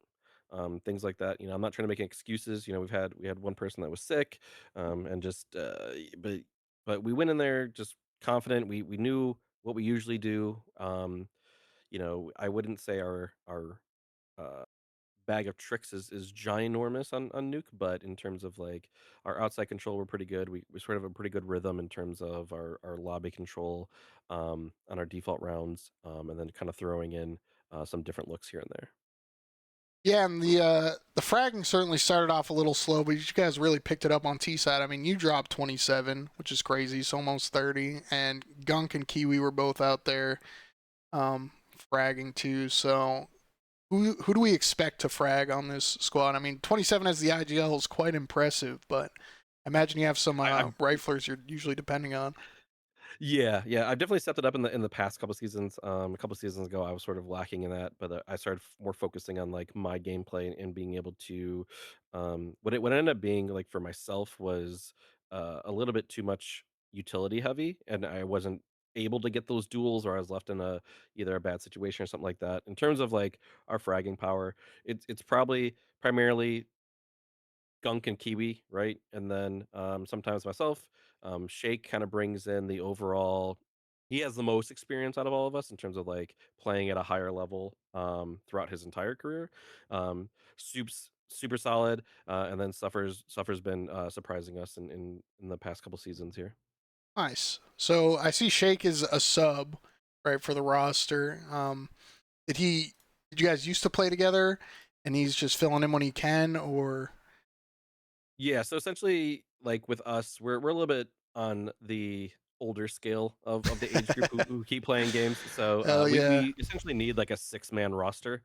Speaker 3: things like that. You know, I'm not trying to make any excuses. You know, we had one person that was sick, and just but we went in there just confident. We knew what we usually do. You know, I wouldn't say our uh bag of tricks is ginormous on Nuke, but in terms of like our outside control, we're pretty good. We sort of have a pretty good rhythm in terms of our lobby control on our default rounds, and then kind of throwing in some different looks here and there.
Speaker 1: Yeah, and the fragging certainly started off a little slow, but you guys really picked it up on T side. I mean, you dropped 27, which is crazy, so almost 30, and Gunk and Kiwi were both out there fragging too. So who do we expect to frag on this squad? I mean, 27 as the IGL is quite impressive, but I imagine you have some
Speaker 3: I
Speaker 1: riflers you're usually depending on.
Speaker 3: Yeah, yeah, I've definitely stepped it up in the past couple seasons. A couple seasons ago, I was sort of lacking in that, but I started more focusing on like my gameplay and being able to. What it ended up being like for myself was a little bit too much utility heavy, and I wasn't able to get those duels, or I was left in a either a bad situation or something like that. In terms of like our fragging power, it's probably primarily Gunk and Kiwi, right? And then sometimes myself. Shake kind of brings in the overall. He has the most experience out of all of us in terms of like playing at a higher level throughout his entire career. Um, Soup's super solid, and then Suffer's been surprising us in the past couple seasons here.
Speaker 1: Nice. So I see Shake is a sub, right, for the roster. Did he? Did you guys used to play together, and he's just filling in when he can, or?
Speaker 3: Yeah, so essentially, like with us, we're a little bit on the older scale of the age group who keep playing games. So
Speaker 1: Hell yeah.
Speaker 3: we essentially need like a 6 man roster.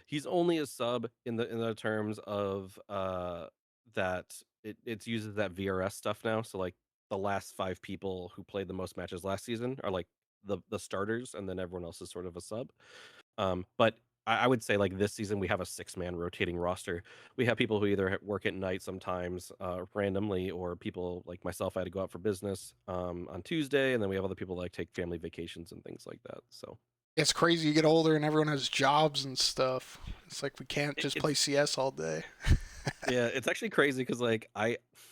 Speaker 3: He's only a sub in the terms of that it uses that VRS stuff now. So like the last 5 people who played the most matches last season are like the starters, and then everyone else is sort of a sub. But I would say like this season we have a 6 man rotating roster. We have people who either work at night sometimes randomly, or people like myself. I had to go out for business on Tuesday, and then we have other people that like take family vacations and things like that. So
Speaker 1: It's crazy. You get older and everyone has jobs and stuff. It's like we can't just play
Speaker 3: it's
Speaker 1: CS all day.
Speaker 3: yeah, it's actually crazy because like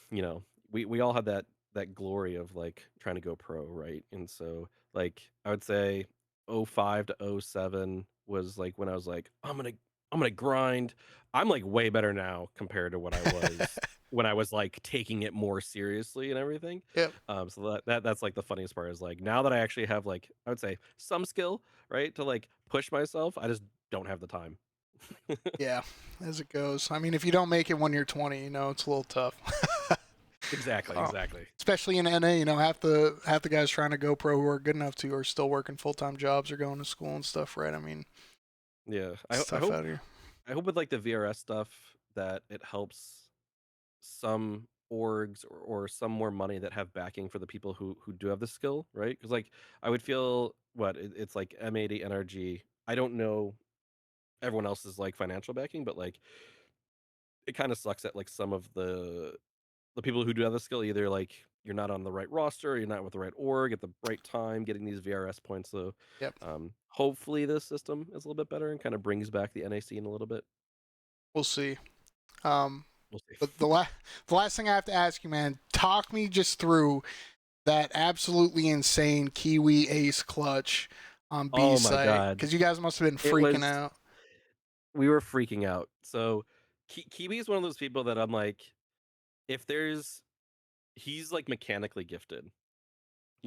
Speaker 3: you know, we all had that glory of like trying to go pro, right? And so like I would say '05 to '07 was like when I was like I'm gonna grind. I'm like way better now compared to what I was when I was like taking it more seriously and everything.
Speaker 1: Yep.
Speaker 3: So that's like the funniest part is like now that I actually have like I would say some skill, right, to like push myself, I just don't have the time.
Speaker 1: Yeah, as it goes. I mean, if you don't make it when you're 20, it's a little tough.
Speaker 3: Exactly,
Speaker 1: Oh,
Speaker 3: exactly.
Speaker 1: especially in NA, half the guys trying to go pro who are good enough to are still working full time jobs or going to school and stuff, right? I mean,
Speaker 3: Yeah, I
Speaker 1: Stuff
Speaker 3: hope
Speaker 1: out here.
Speaker 3: I hope with like the VRS stuff that it helps some orgs or some more money that have backing for the people who do have the skill, right? Because like I would feel it's like M80 NRG. I don't know everyone else's like financial backing, but like it kind of sucks that like some of the people who do have the skill either like you're not on the right roster, you're not with the right org at the right time, getting these VRS points. So
Speaker 1: Yep.
Speaker 3: hopefully this system is a little bit better and kind of brings back the NA scene a little bit.
Speaker 1: We'll see. Um,
Speaker 3: We'll see.
Speaker 1: but the last thing I have to ask you, man, talk me just through that absolutely insane Kiwi Ace clutch on B
Speaker 3: Oh my
Speaker 1: site,
Speaker 3: god,
Speaker 1: because you guys must have been
Speaker 3: it
Speaker 1: freaking
Speaker 3: was
Speaker 1: out.
Speaker 3: we were freaking out. So Kiwi is one of those people that I'm like, if there's he's like mechanically gifted.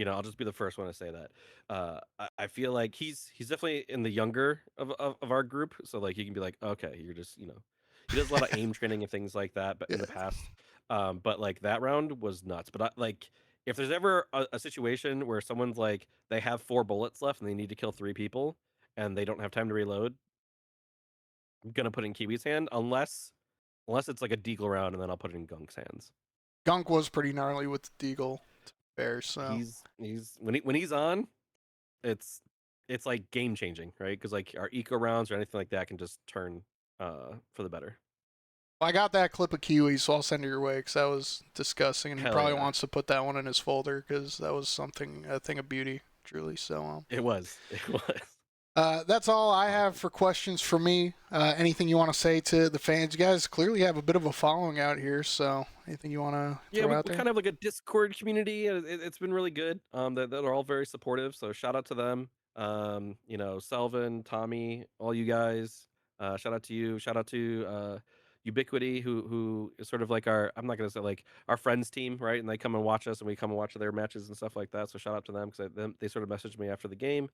Speaker 3: I'll just be the first one to say that. I feel like he's definitely in the younger of our group, so like you can be like, okay, you're just he does a lot of aim training and things like that, but
Speaker 1: Yeah.
Speaker 3: in the past, but like that round was nuts. But like if there's ever a situation where someone's like they have 4 bullets left and they need to kill 3 people and they don't have time to reload, I'm gonna put it in Kiwi's hand unless it's like a deagle round and then I'll put it in Gunk's hands.
Speaker 1: Gunk was pretty gnarly with the Deagle, to be fair, so.
Speaker 3: He's when he's on, it's like game changing, right? Because like our eco rounds or anything like that can just turn for the better.
Speaker 1: I got that clip of Kiwi, so I'll send it your way because that was disgusting, and he
Speaker 3: Hell
Speaker 1: probably
Speaker 3: yeah.
Speaker 1: wants to put that one in his folder because that was a thing of beauty, truly. So,
Speaker 3: It was.
Speaker 1: that's all I have
Speaker 3: Awesome.
Speaker 1: for questions for me. Anything you want to say to the fans? You guys clearly have a bit of a following out here, so anything you want to
Speaker 3: Yeah,
Speaker 1: throw
Speaker 3: we
Speaker 1: out there?
Speaker 3: kind of have like a Discord community. It's been really good. That are all very supportive. So shout out to them. Selvin, Tommy, all you guys. Shout out to you. Shout out to Ubiquity, who is sort of like I'm not gonna say like our friends team, right? And they come and watch us, and we come and watch their matches and stuff like that. So shout out to them because they sort of messaged me after the game.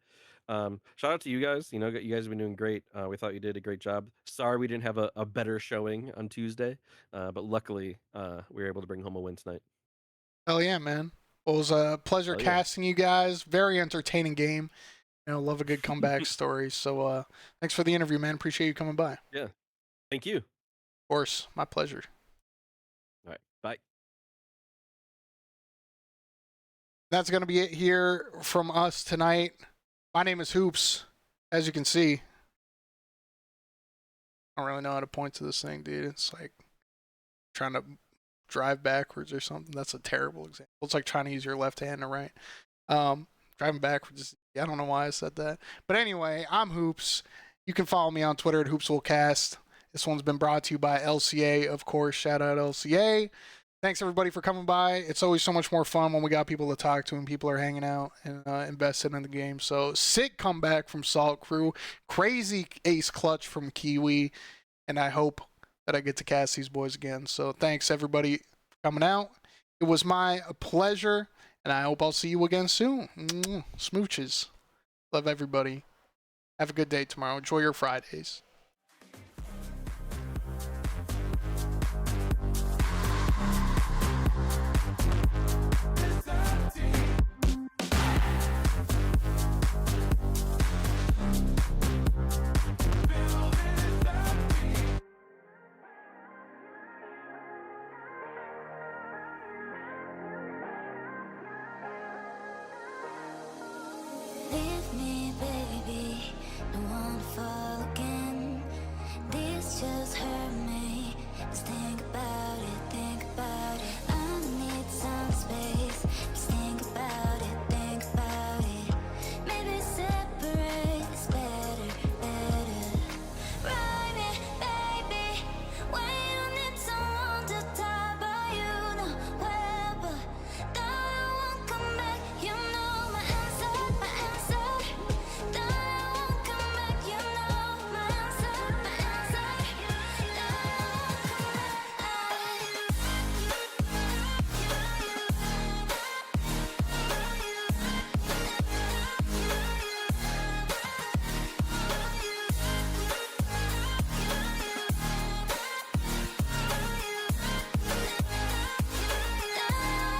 Speaker 3: Shout out to you guys. You guys have been doing great. We thought you did a great job. Sorry we didn't have a better showing on Tuesday. But luckily, we were able to bring home a win tonight.
Speaker 1: Hell yeah, man. Well, it was a pleasure
Speaker 3: Hell yeah.
Speaker 1: casting you guys. Very entertaining game. Love a good comeback story. So, thanks for the interview, man. Appreciate you coming by. Of
Speaker 3: Yeah. Thank you.
Speaker 1: course, my pleasure.
Speaker 3: All right. Bye.
Speaker 1: That's going to be it here from us tonight. My name is Hoops, as you can see. I don't really know how to point to this thing, dude. It's like trying to drive backwards or something. That's a terrible example. It's like trying to use your left hand to right. Driving backwards. I don't know why I said that. But anyway, I'm Hoops. You can follow me on Twitter at HoopsWillCast. This one's been brought to you by LCA, of course. Shout out LCA. Thanks everybody for coming by. It's always so much more fun when we got people to talk to and people are hanging out and invested in the game. So sick comeback from Saltcrew, crazy ace clutch from Kiwi, and I hope that I get to cast these boys again. So thanks everybody for coming out. It was my pleasure, and I hope I'll see you again soon. Smooches. Love everybody. Have a good day tomorrow. Enjoy your Fridays.
Speaker 4: Leave me, baby, don't wanna fall again. This just hurt me. Just think about it, think about it. I need some space.